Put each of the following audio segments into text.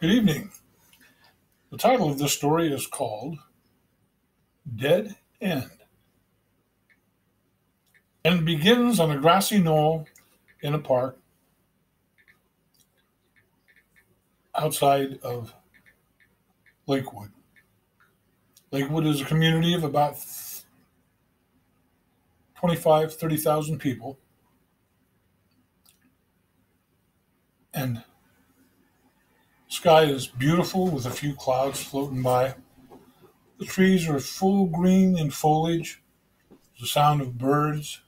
Good evening. The title of this story is called Dead End, and it begins on a grassy knoll in a park outside of Lakewood. Lakewood is a community of about 30,000 people, and the sky is beautiful with a few clouds floating by. The trees are full green in foliage. The sound of birds,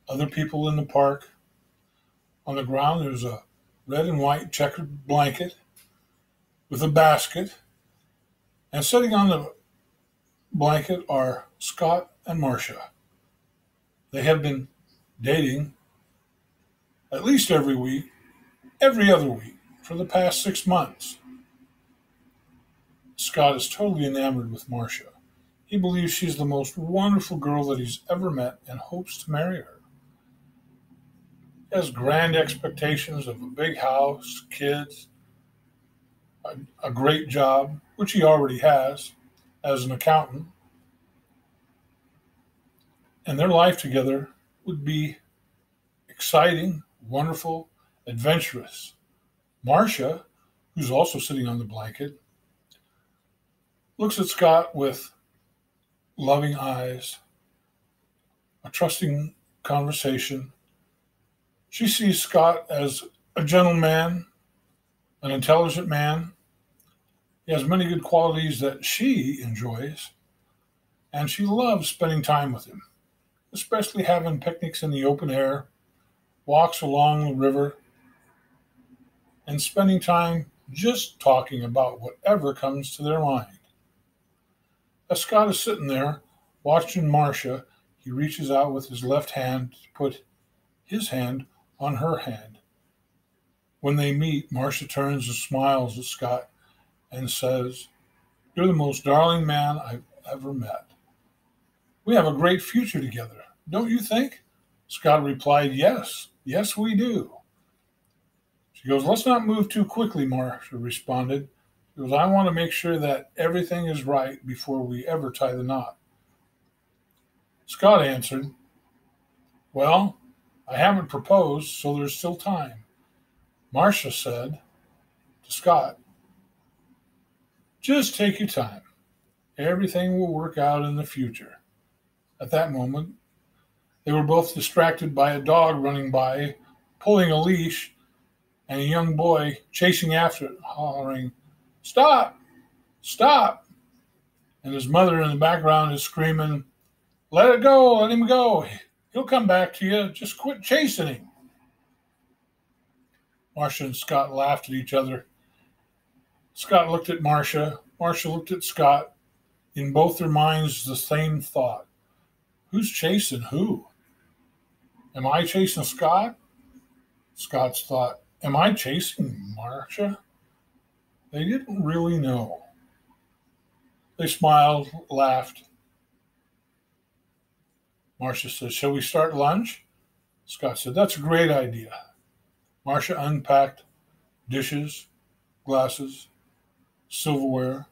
other people in the park. On the ground, there's a red and white checkered blanket with a basket, and sitting on the blanket are Scott and Marcia. They have been dating at least every other week, for the past 6 months. Scott is totally enamored with Marcia. He believes she's the most wonderful girl that he's ever met and hopes to marry her. He has grand expectations of a big house, kids, a great job, which he already has as an accountant, and their life together would be exciting, wonderful, adventurous. Marcia, who's also sitting on the blanket, looks at Scott with loving eyes, a trusting conversation. She sees Scott as a gentleman, an intelligent man. He has many good qualities that she enjoys, and she loves spending time with him, especially having picnics in the open air, walks along the river, and spending time just talking about whatever comes to their mind. As Scott is sitting there watching Marcia, he reaches out with his left hand to put his hand on her hand. When they meet, Marcia turns and smiles at Scott and says, "You're the most darling man I've ever met. We have a great future together, don't you think?" Scott replied, "Yes, yes, we do." She goes, "Let's not move too quickly," Marcia responded. She goes, "I want to make sure that everything is right before we ever tie the knot." Scott answered, "Well, I haven't proposed, so there's still time." Marcia said to Scott, "Just take your time. Everything will work out in the future." At that moment, they were both distracted by a dog running by, pulling a leash, and a young boy chasing after it, hollering, "Stop! Stop!" And his mother in the background is screaming, "Let it go! Let him go! He'll come back to you. Just quit chasing him." Marcia and Scott laughed at each other. Scott looked at Marcia. Marcia looked at Scott. In both their minds, the same thought. Who's chasing who? Am I chasing Scott? Scott's thought, am I chasing Marcia? They didn't really know. They smiled, laughed. Marcia said, "Shall we start lunch?" Scott said, "That's a great idea." Marcia unpacked dishes, glasses, silverware,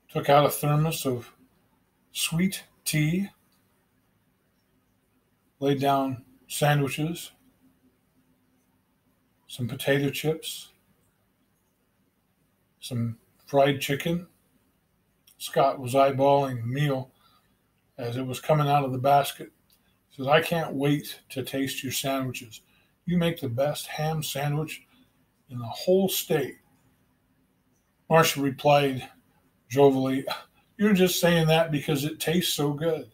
took out a thermos of sweet tea, laid down sandwiches, some potato chips, some fried chicken. Scott was eyeballing the meal as it was coming out of the basket. He says, "I can't wait to taste your sandwiches. You make the best ham sandwich in the whole state." Marcia replied jovially, "You're just saying that because it tastes so good."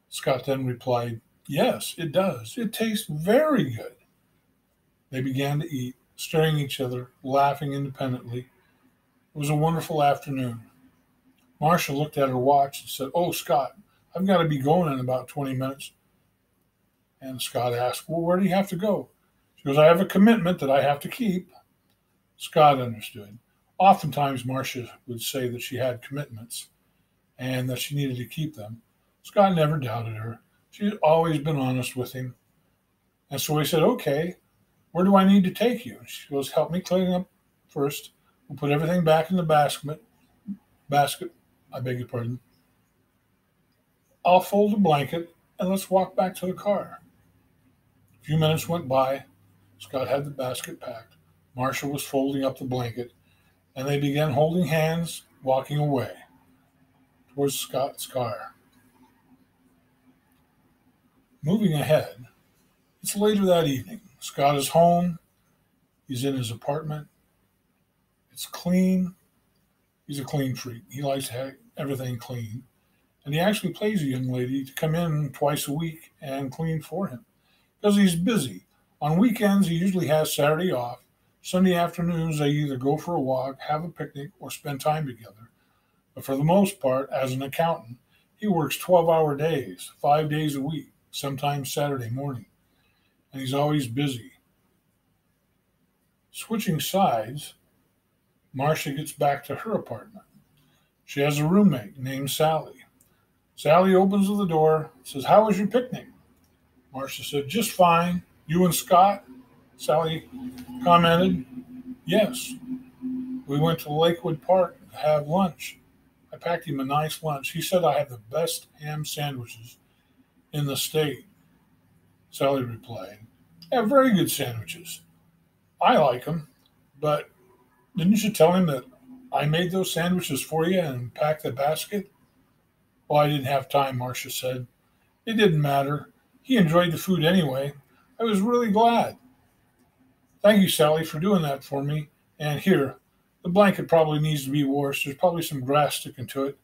Scott then replied, "Yes, it does. It tastes very good." They began to eat, staring at each other, laughing independently. It was a wonderful afternoon. Marcia looked at her watch and said, "Oh, Scott, I've got to be going in about 20 minutes. And Scott asked, "Well, where do you have to go?" She goes, "I have a commitment that I have to keep." Scott understood. Oftentimes, Marcia would say that she had commitments and that she needed to keep them. Scott never doubted her. She had always been honest with him. And so he said, "Okay, where do I need to take you?" She goes, "Help me clean up first We'll put everything back in the basket. I beg your pardon. I'll fold the blanket and let's walk back to the car. A few minutes went by. Scott had the basket packed. Marcia was folding up the blanket, and they began holding hands, walking away towards Scott's car. Moving ahead, it's later that evening. Scott is home. He's in his apartment. It's clean. He's a clean freak. He likes to have everything clean. And he actually pays a young lady to come in twice a week and clean for him because he's busy. On weekends, he usually has Saturday off. Sunday afternoons, they either go for a walk, have a picnic, or spend time together. But for the most part, as an accountant, he works 12-hour days, 5 days a week, sometimes Saturday morning. And he's always busy. Switching sides, Marcia gets back to her apartment. She has a roommate named Sally. Sally opens the door, says, "How was your picnic?" Marcia said, "Just fine. You and Scott?" Sally commented, "Yes. We went to Lakewood Park to have lunch. I packed him a nice lunch. He said I have the best ham sandwiches in the state." Sally replied, "Yeah, very good sandwiches. I like them, but didn't you tell him that I made those sandwiches for you and packed the basket?" "Well, I didn't have time," Marcia said. "It didn't matter. He enjoyed the food anyway. I was really glad." "Thank you, Sally, for doing that for me. And here, the blanket probably needs to be washed. There's probably some grass sticking to it."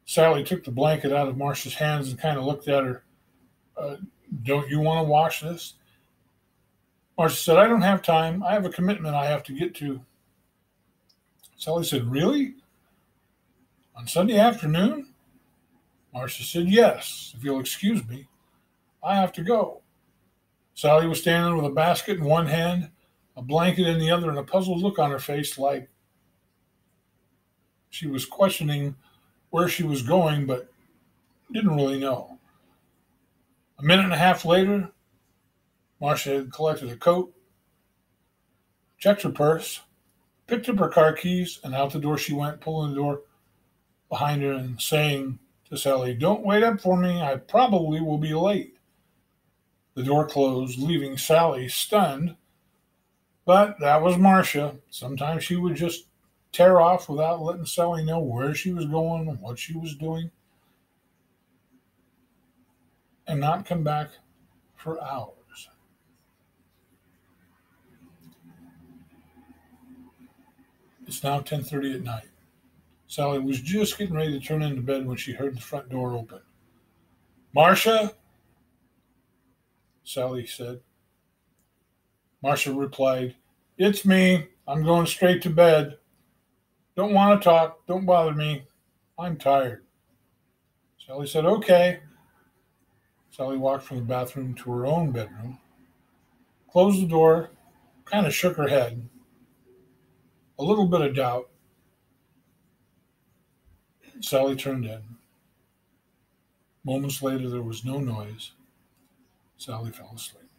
Sally took the blanket out of Marcia's hands and kind of looked at her. uh, "Don't you want to wash this?" Marcia said, "I don't have time. I have a commitment I have to get to." Sally said, "Really? On Sunday afternoon?" Marcia said, "Yes, if you'll excuse me. I have to go." Sally was standing with a basket in one hand, a blanket in the other, and a puzzled look on her face, like she was questioning where she was going, but didn't really know. A minute and a half later, Marcia had collected a coat, checked her purse, picked up her car keys, and out the door she went, pulling the door behind her and saying to Sally, "Don't wait up for me. I probably will be late." The door closed, leaving Sally stunned. But that was Marcia. Sometimes she would just tear off without letting Sally know where she was going and what she was doing, and not come back for hours. It's now 10:30 at night. Sally was just getting ready to turn into bed when she heard the front door open. "Marcia?" Sally said. Marcia replied, "It's me. I'm going straight to bed. Don't want to talk. Don't bother me. I'm tired." Sally said, "Okay." Sally walked from the bathroom to her own bedroom, closed the door, kind of shook her head, a little bit of doubt. Sally turned in. Moments later, there was no noise. Sally fell asleep.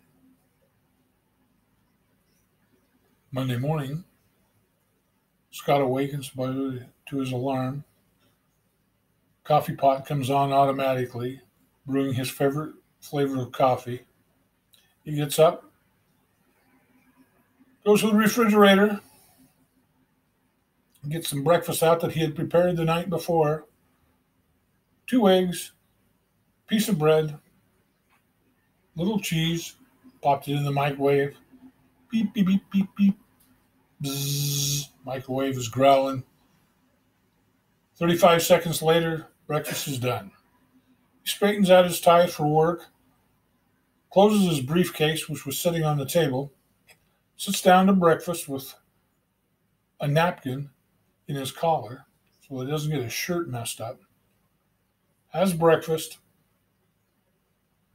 Monday morning, Scott awakens to his alarm. Coffee pot comes on automatically, brewing his favorite flavor of coffee. He gets up, goes to the refrigerator, gets some breakfast out that he had prepared the night before. 2 eggs, piece of bread, little cheese, popped it in the microwave. Beep, beep, beep, beep, beep. Bzzz. Microwave is growling. 35 seconds later, breakfast is done. He straightens out his tie for work, closes his briefcase, which was sitting on the table, sits down to breakfast with a napkin in his collar so he doesn't get his shirt messed up, has breakfast,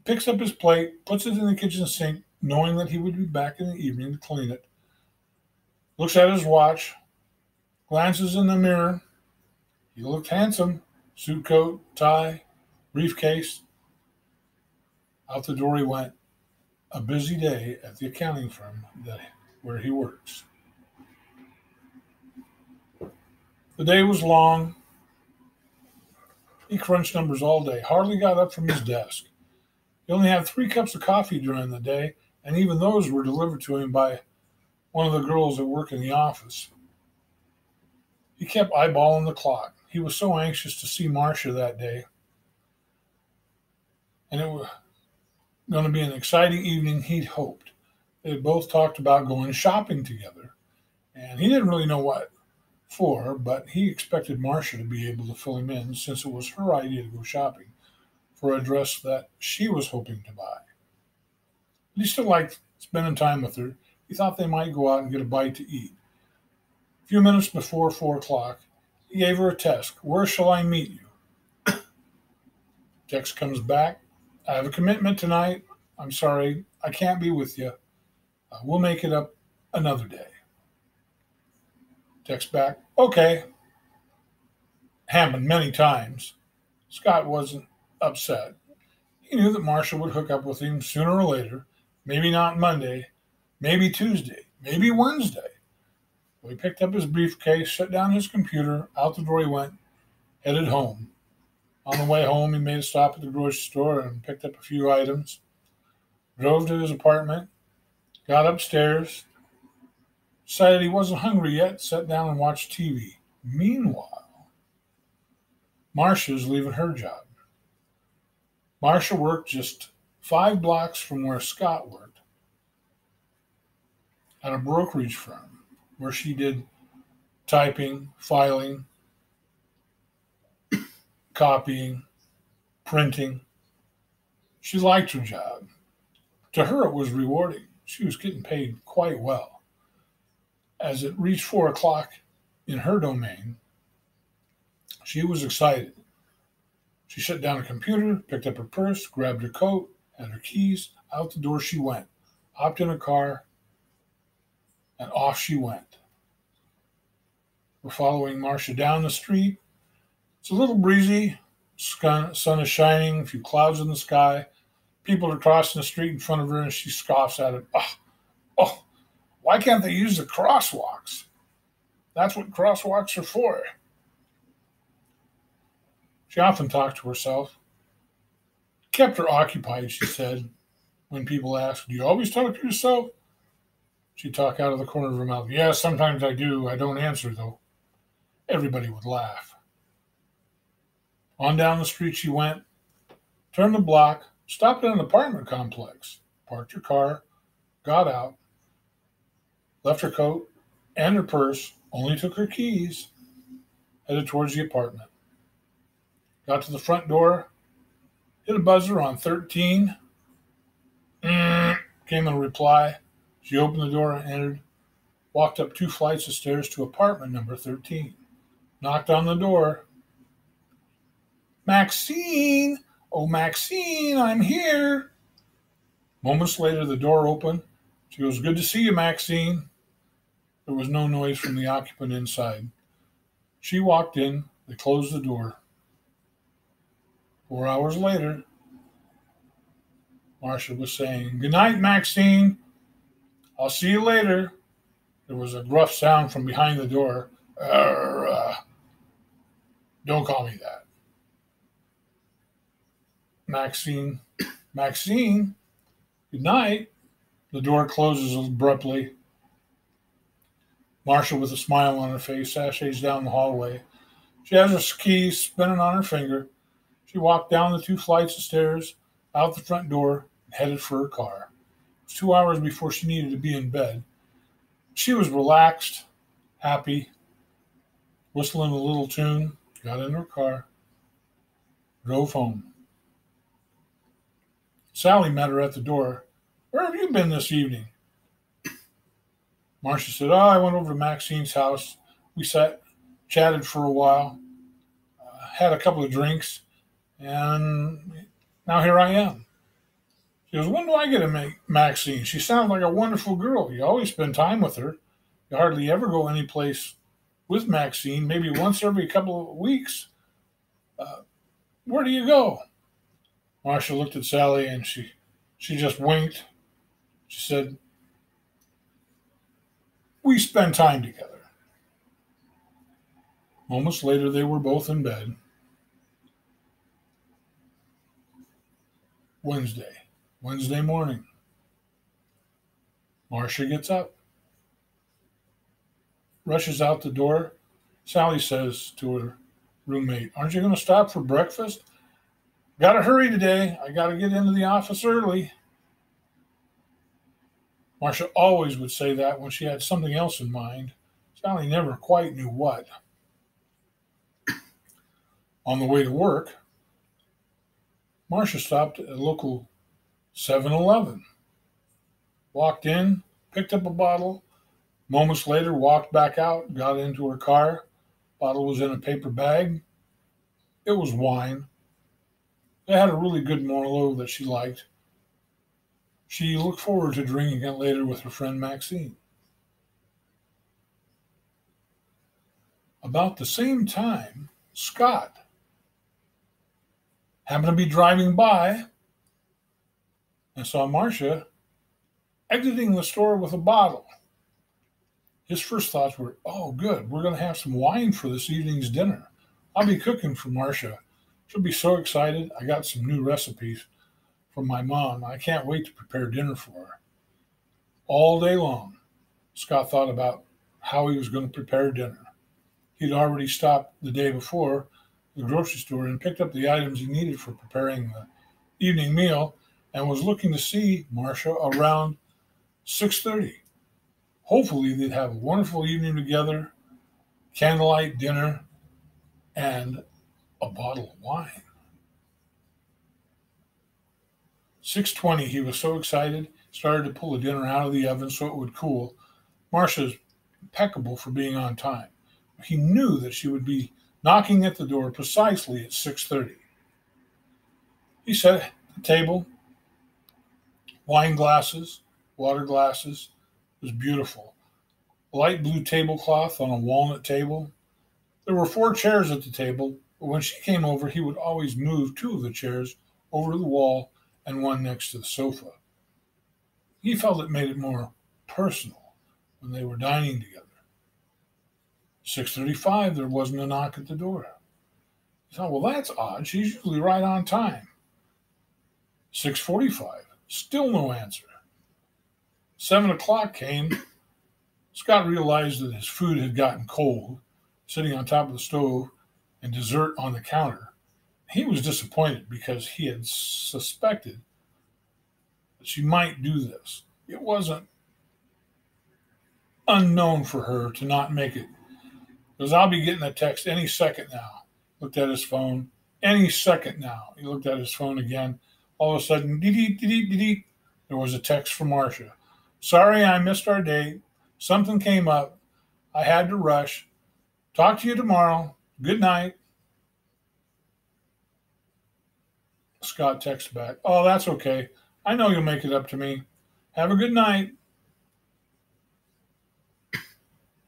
picks up his plate, puts it in the kitchen sink, knowing that he would be back in the evening to clean it, looks at his watch, glances in the mirror. He looked handsome. Suit coat, tie, briefcase. Out the door he went. A busy day at the accounting firm where he works. The day was long. He crunched numbers all day, hardly got up from his desk. He only had 3 cups of coffee during the day, and even those were delivered to him by one of the girls that work in the office. He kept eyeballing the clock. He was so anxious to see Marcia that day, and it was going to be an exciting evening, he'd hoped. They had both talked about going shopping together, and he didn't really know what for, but he expected Marcia to be able to fill him in since it was her idea to go shopping for a dress that she was hoping to buy. But he still liked spending time with her. He thought they might go out and get a bite to eat. A few minutes before 4 o'clock, he gave her a text. Where shall I meet you? Text comes back. I have a commitment tonight. I'm sorry, I can't be with you. We'll make it up another day. Text back. Okay. Happened many times. Scott wasn't upset. He knew that Marcia would hook up with him sooner or later. Maybe not Monday, maybe Tuesday, maybe Wednesday. So he picked up his briefcase, shut down his computer, out the door he went, headed home. On the way home, he made a stop at the grocery store and picked up a few items, drove to his apartment, got upstairs, decided he wasn't hungry yet, sat down and watched TV. Meanwhile, Marcia's leaving her job. Marcia worked just 5 blocks from where Scott worked, at a brokerage firm where she did typing, filing, copying, printing. She liked her job. To her, it was rewarding. She was getting paid quite well. As it reached 4 o'clock in her domain, she was excited. She shut down her computer, picked up her purse, grabbed her coat, and her keys. Out the door she went, hopped in a car, and off she went. We're following Marcia down the street. It's a little breezy. Sun is shining, a few clouds in the sky. People are crossing the street in front of her, and she scoffs at it. Oh, why can't they use the crosswalks? That's what crosswalks are for. She often talked to herself. Kept her occupied, she said. When people asked, do you always talk to yourself? She'd talk out of the corner of her mouth. Yeah, sometimes I do. I don't answer, though. Everybody would laugh. On down the street she went, turned the block, stopped at an apartment complex, parked her car, got out, left her coat and her purse, only took her keys, headed towards the apartment. Got to the front door, hit a buzzer on 13. Came a reply. She opened the door and entered, walked up 2 flights of stairs to apartment number 13. Knocked on the door. Maxine! Oh, Maxine, I'm here. Moments later, the door opened. She goes, good to see you, Maxine. There was no noise from the occupant inside. She walked in. They closed the door. 4 hours later, Marcia was saying, good night, Maxine. I'll see you later. There was a gruff sound from behind the door. Don't call me that. Maxine, good night. The door closes abruptly. Marcia, with a smile on her face, sashays down the hallway. She has her keys spinning on her finger. She walked down the 2 flights of stairs, out the front door, and headed for her car. It was 2 hours before she needed to be in bed. She was relaxed, happy, whistling a little tune, got in her car, drove home. Sally met her at the door. Where have you been this evening? Marcia said, I went over to Maxine's house. We sat, chatted for a while, had a couple of drinks, and now here I am. She goes, when do I get to meet Maxine? She sounds like a wonderful girl. You always spend time with her. You hardly ever go anyplace with Maxine, maybe once every couple of weeks. Where do you go? Marcia looked at Sally and she just winked. She said, we spend time together. Moments later, they were both in bed. Wednesday morning. Marcia gets up, rushes out the door. Sally says to her roommate, "Aren't you going to stop for breakfast?" "Got to hurry today. I got to get into the office early." Marcia always would say that when she had something else in mind. Sally never quite knew what. On the way to work, Marcia stopped at a local 7-Eleven, walked in, picked up a bottle. Moments later, walked back out, got into her car. Bottle was in a paper bag. It was wine. It had a really good Merlot that she liked. She looked forward to drinking it later with her friend Maxine. About the same time, Scott happened to be driving by and saw Marcia exiting the store with a bottle. His first thoughts were, "Oh, good, we're going to have some wine for this evening's dinner. I'll be cooking for Marcia. She'll be so excited. I got some new recipes from my mom. I can't wait to prepare dinner for her." All day long, Scott thought about how he was going to prepare dinner. He'd already stopped the day before at the grocery store and picked up the items he needed for preparing the evening meal and was looking to see Marcia around 6:30. Hopefully, they'd have a wonderful evening together, candlelight dinner, and a bottle of wine. 6:20, he was so excited, started to pull the dinner out of the oven so it would cool. Marcia's impeccable for being on time. He knew that she would be knocking at the door precisely at 6:30. He set at the table, wine glasses, water glasses. It was beautiful. A light blue tablecloth on a walnut table. There were 4 chairs at the table, but when she came over, he would always move 2 of the chairs over to the wall and one next to the sofa. He felt it made it more personal when they were dining together. 6:35, there wasn't a knock at the door. He thought, well, that's odd. She's usually right on time. 6:45, still no answer. 7 o'clock came. Scott realized that his food had gotten cold, sitting on top of the stove and dessert on the counter. He was disappointed because he had suspected that she might do this. It wasn't unknown for her to not make it. Because I'll be getting a text any second now. Looked at his phone. Any second now. He looked at his phone again. All of a sudden, dee-dee, there was a text from Marcia. "Sorry I missed our date. Something came up. I had to rush. Talk to you tomorrow. Good night." Scott texts back, "Oh, that's okay. I know you'll make it up to me. Have a good night."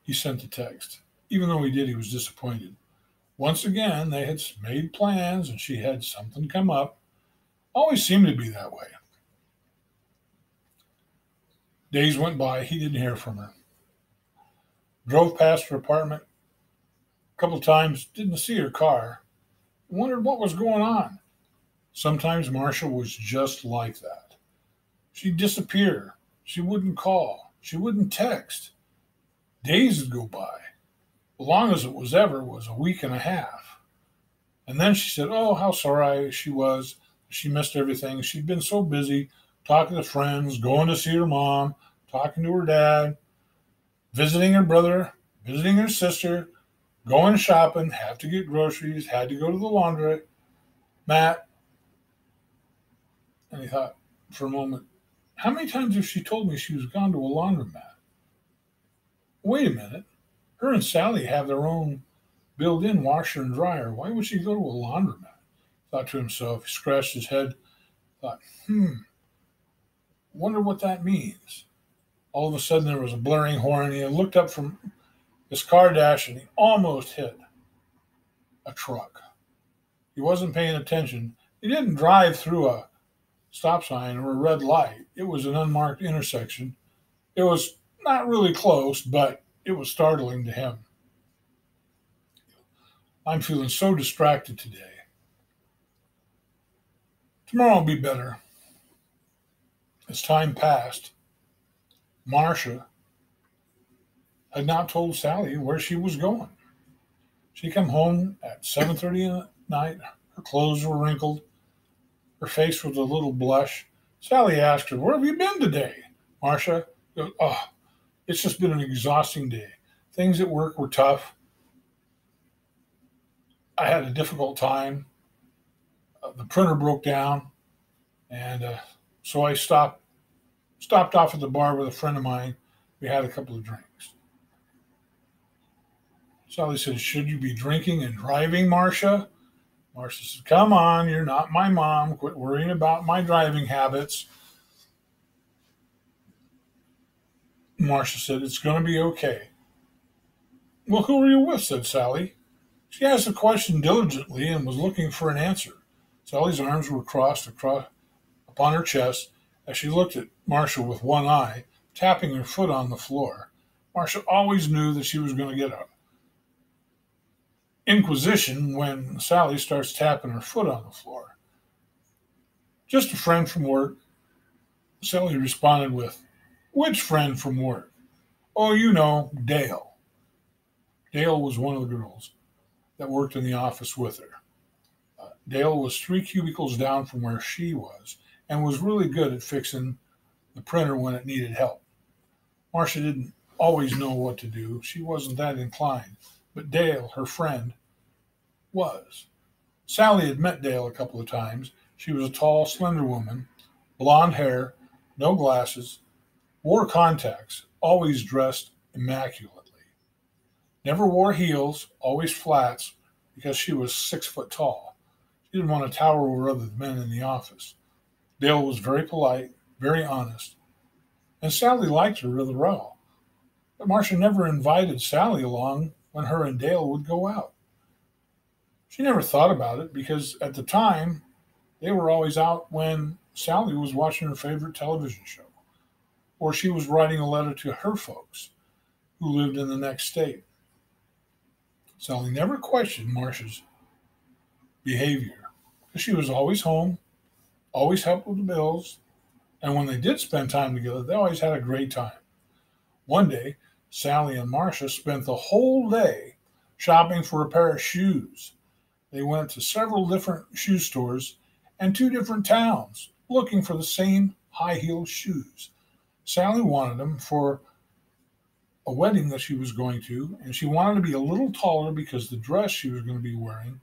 He sent the text. Even though he did, he was disappointed. Once again, they had made plans and she had something come up. Always seemed to be that way. Days went by. He didn't hear from her. Drove past her apartment a couple of times, didn't see her car. Wondered what was going on. Sometimes Marcia was just like that. She'd disappear. She wouldn't call. She wouldn't text. Days would go by. The longest it was ever was a week and a half. And then she said, oh, how sorry she was. She missed everything. She'd been so busy talking to friends, going to see her mom, talking to her dad, visiting her brother, visiting her sister, going shopping, had to get groceries, had to go to the laundry mat. And he thought for a moment, how many times have she told me she was gone to a laundromat? Wait a minute. Her and Sally have their own built-in washer and dryer. Why would she go to a laundromat? Thought to himself. He scratched his head. Thought, wonder what that means. All of a sudden, there was a blaring horn. He looked up from his car dash, and he almost hit a truck. He wasn't paying attention. He didn't drive through a stop sign or a red light. It was an unmarked intersection. It was not really close, but it was startling to him. I'm feeling so distracted today. Tomorrow will be better. As time passed, Marcia had not told Sally where she was going. She came home at 7:30 at night. Her clothes were wrinkled. Her face was a little blush. Sally asked her, "Where have you been today?" Marcia goes, "Oh, it's just been an exhausting day. Things at work were tough. I had a difficult time. The printer broke down, and so I stopped off at the bar with a friend of mine. We had a couple of drinks." Sally says, "Should you be drinking and driving, Marcia?" Marcia says, "Come on, you're not my mom. Quit worrying about my driving habits." Marcia said, "It's going to be okay." "Well, who are you with?" said Sally. She asked the question diligently and was looking for an answer. Sally's arms were crossed across upon her chest as she looked at Marcia with one eye, tapping her foot on the floor. Marcia always knew that she was going to get a inquisition when Sally starts tapping her foot on the floor. "Just a friend from work." Sally responded with, "Which friend from work?" "Oh, you know, Dale." Dale was one of the girls that worked in the office with her. Dale was 3 cubicles down from where she was and was really good at fixing the printer when it needed help. Marcia didn't always know what to do. She wasn't that inclined, but Dale, her friend, was. Sally had met Dale a couple of times. She was a tall, slender woman, blonde hair, no glasses, wore contacts, always dressed immaculately. Never wore heels, always flats, because she was 6 foot tall. She didn't want to tower over other men in the office. Dale was very polite, very honest, and Sally liked her rather well. But Marcia never invited Sally along when her and Dale would go out. She never thought about it because at the time they were always out when Sally was watching her favorite television show, or she was writing a letter to her folks who lived in the next state. Sally never questioned Marcia's behavior because she was always home, always helped with the bills, and when they did spend time together, they always had a great time. One day, Sally and Marcia spent the whole day shopping for a pair of shoes. They went to several different shoe stores and 2 different towns looking for the same high-heeled shoes. Sally wanted them for a wedding that she was going to, and she wanted to be a little taller because the dress she was going to be wearing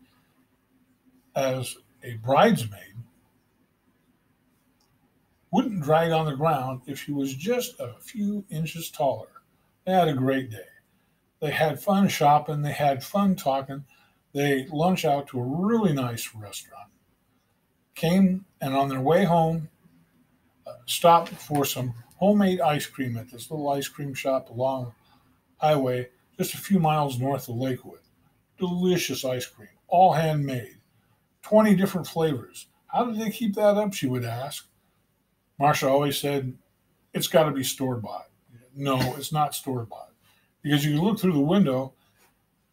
as a bridesmaid wouldn't drag on the ground if she was just a few inches taller. They had a great day. They had fun shopping, they had fun talking, they lunched out to a really nice restaurant. Came and on their way home, stopped for some homemade ice cream at this little ice cream shop along highway just a few miles north of Lakewood. Delicious ice cream, all handmade, 20 different flavors. How did they keep that up, she would ask. Marcia always said, "It's got to be store-bought." No, it's not store-bought. Because you look through the window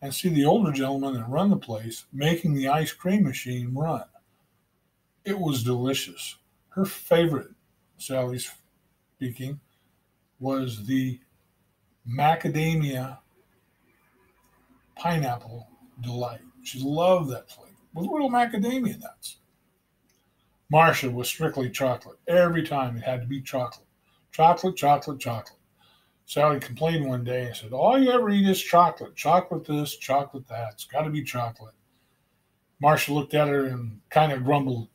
and see the older gentleman that run the place making the ice cream machine run. It was delicious. Her favorite, Sally's speaking, was the macadamia pineapple delight. She loved that flavor with real macadamia nuts. Marcia was strictly chocolate. Every time it had to be chocolate. Chocolate, chocolate, chocolate. Sally complained one day and said, "All you ever eat is chocolate. Chocolate this, chocolate that. It's got to be chocolate." Marcia looked at her and kind of grumbled,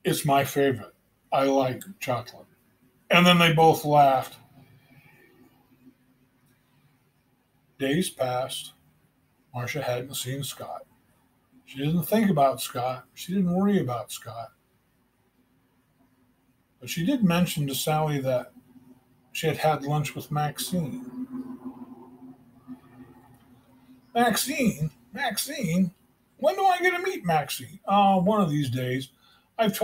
"It's my favorite. I like chocolate." And then they both laughed. Days passed. Marcia hadn't seen Scott. She didn't think about Scott. She didn't worry about Scott. But she did mention to Sally that she had had lunch with Maxine. Maxine? When do I get to meet Maxine?" "Oh, one of these days. I've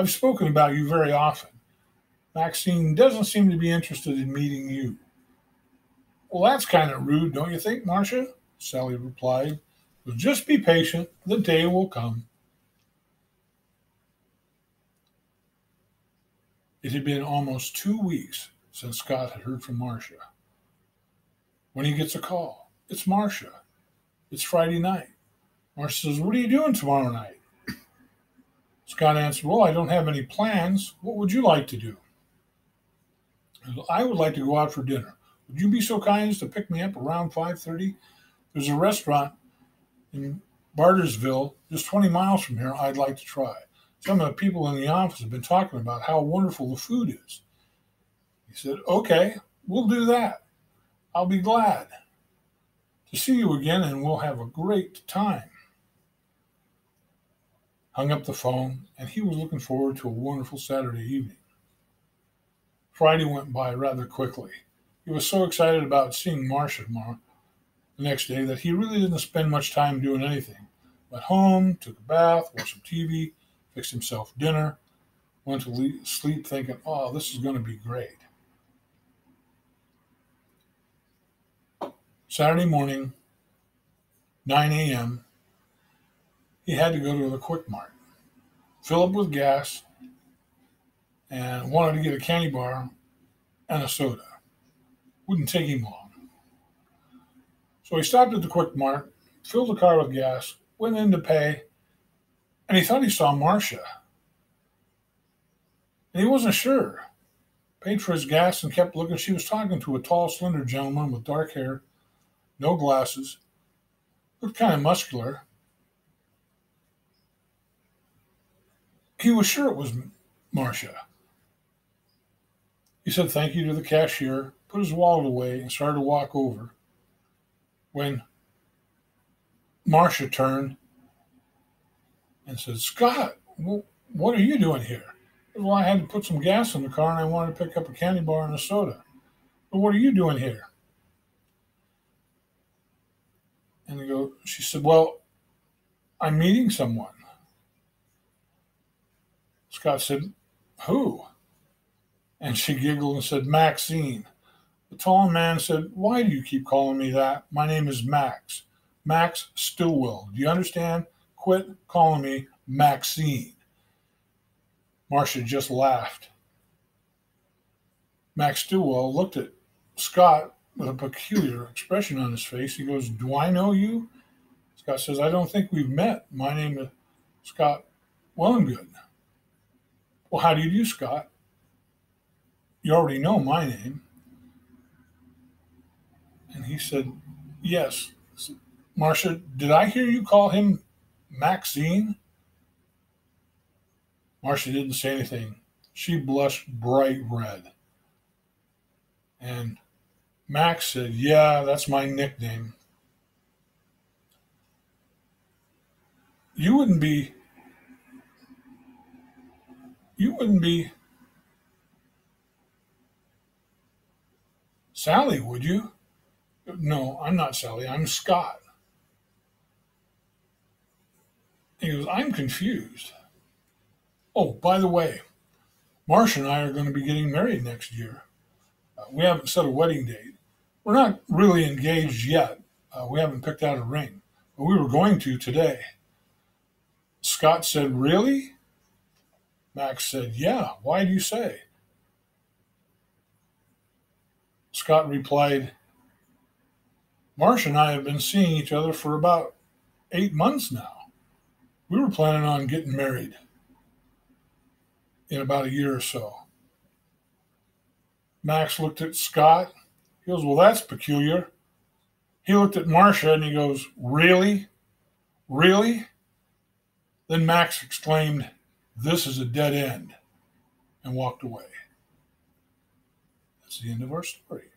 spoken about you very often. Maxine doesn't seem to be interested in meeting you." "Well, that's kind of rude, don't you think, Marcia?" Sally replied. "So just be patient. The day will come." It had been almost 2 weeks since Scott had heard from Marcia. When he gets a call, it's Marcia. It's Friday night. Marcia says, "What are you doing tomorrow night?" Scott answered, "Well, I don't have any plans. What would you like to do?" "I would like to go out for dinner. Would you be so kind as to pick me up around 5:30? There's a restaurant in Bartersville, just 20 miles from here, I'd like to try. Some of the people in the office have been talking about how wonderful the food is." He said, "Okay, we'll do that. I'll be glad to see you again, and we'll have a great time." Hung up the phone, and he was looking forward to a wonderful Saturday evening. Friday went by rather quickly. He was so excited about seeing Marcia tomorrow, the next day, that he really didn't spend much time doing anything. Went home, took a bath, watched some TV, fixed himself dinner, went to sleep thinking, "Oh, this is going to be great." Saturday morning, 9 a.m., he had to go to the Quick Mart, fill up with gas, and wanted to get a candy bar and a soda. Wouldn't take him long. So he stopped at the Quick Mart, filled the car with gas, went in to pay, and he thought he saw Marcia. And he wasn't sure. Paid for his gas and kept looking. She was talking to a tall, slender gentleman with dark hair, no glasses, looked kind of muscular. He was sure it was Marcia. He said thank you to the cashier, put his wallet away, and started to walk over, when Marcia turned and said, "Scott, what are you doing here?" "Well, I had to put some gas in the car, and I wanted to pick up a candy bar and a soda." "But what are you doing here?" And she said, "Well, I'm meeting someone." Scott said, "Who?" And she giggled and said, "Maxine." The tall man said, "Why do you keep calling me that? My name is Max. Max Stillwell. Do you understand? Quit calling me Maxine." Marcia just laughed. Max Stillwell looked at Scott with a peculiar expression on his face. He goes, "Do I know you?" Scott says, "I don't think we've met. My name is Scott Wellengood." "Well, how do you do, Scott? You already know my name." And he said, "Yes." "Marcia, did I hear you call him Maxine?" Marcia didn't say anything. She blushed bright red. And Max said, "Yeah, that's my nickname." You wouldn't be Sally, would you?" "No, I'm not Sally. I'm Scott." He goes, "I'm confused. Oh, by the way, Marcia and I are going to be getting married next year. We haven't set a wedding date. We're not really engaged yet. We haven't picked out a ring, but we were going to today." Scott said, "Really?" Max said, "Yeah, why do you say?" Scott replied, "Marcia and I have been seeing each other for about 8 months now. We were planning on getting married in about a year or so." Max looked at Scott. He goes, "Well, that's peculiar." He looked at Marcia and he goes, "Really? Really?" Then Max exclaimed, "This is a dead end," and walked away. That's the end of our story.